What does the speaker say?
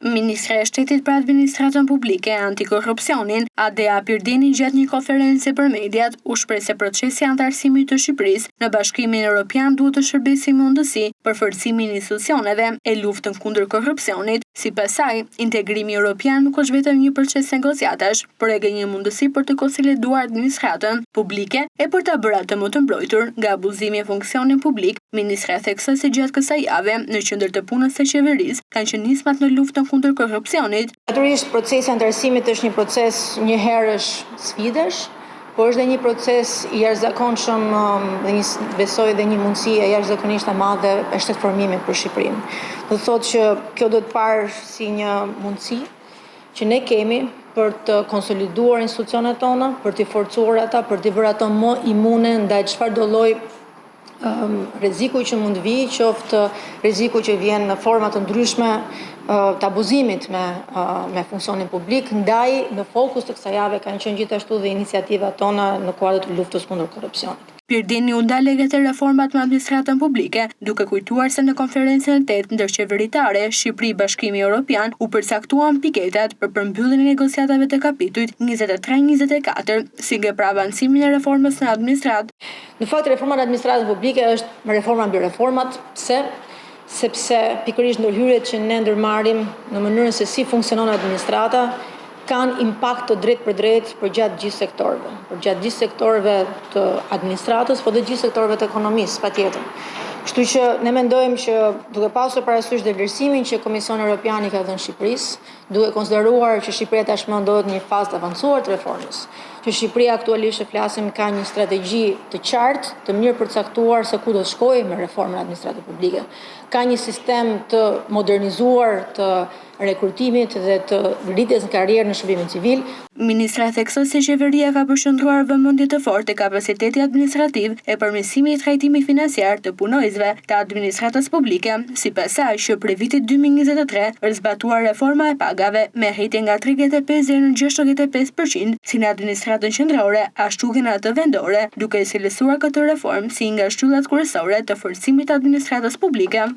Ministra e Shtetit për Administratën Publike e Antikorrupsionin, Adea Pirdeni, gjatë një konferencë për mediat, u shpreh se procesi antarësimit të Shqipërisë në Bashkimin Evropian duhet të shërbejë si mundësi për forcimin e institucioneve e luftën kundër korrupsionit. Sipas saj, integrimi evropian nuk është vetëm një proces negociatash, por edhe një mundësi për të konsoliduar administratën publike e për ta bërë atë më të mbrojtur nga abuzimi e funksionit publik. Ministra theksoi se gjatë kësaj jave, në qendër të punës së qeverisë, kanë qenë nismat në luftën kundër korrupsionit. Natyrisht procesi i antarësimit është një proces njëherësh sfidesh, por është dhe një proces i jashtëzakonshëm dhe besoj dhe një mundësi e jashtëzakonisht e madhe e shtetformimit për Shqipërinë. Do thotë që kjo do të parë si një mundësi që ne kemi për të konsoliduar institucionet tona, për të forcuar ata, për të bërë ato më imune ndaj çfarëdo lloj rreziku që mund vijë, qoftë rreziku që vjen në forma të ndryshme të abuzimit me funksionin publik, ndaj në fokus të kësaj jave kanë qenë gjithashtu dhe iniciativat tona në kuadër të luftës kundër korrupsionit. Pirdeni u ndal edhe reformat me administratën publike, duke kujtuar se në konferencën e 8 ndërqeveritare Shqipëri-Bashkimi Evropian u përcaktuan piketat për përmbylljen e negociatave të kapitujt 23-24, si nga për avancimin e reformës në administratë. Në fakt, reforma në administratën publike është reforma mbi reformat, sepse pikërisht ndërhyrjet që ne ndërmarrim në mënyrën se si funksionon administrata kanë impakt të drejtë për drejtë për gjatë gjithë sektorëve të administratës, por dhe gjithë sektorëve të ekonomisë, patjetër. Kështu që ne mendojmë që duke pasur parasysh dhe vlerësimin që Komisioni Evropian i ka dhënë Shqipërisë, duke konsideruar që Shqipëria tashmë ndodhet në një fazë të avancuar të reformës, që Shqipëria aktualisht flasim ka një strategji të qartë, të mirë përcaktuar se ku do të shkojë me reformën e administratës publike. Ka një sistem të modernizuar të rekrutimit dhe të rritjes në karrierë në shërbimin civil. Ministra theksoi se qeveria ka përqendruar vëmendje të fortë te kapaciteti administrativ e përmirësimit të trajtimit financiar të punojësve të administratës publike. Sipas saj, që për vitin 2023 është zbatuar reforma e pagave me rritje nga 35 deri në 65% si në administratën qendrore, ashtu që në atë vendore, duke cilësuar këtë reformë si nga shtyllat kryesore të forcimit të administratës publike.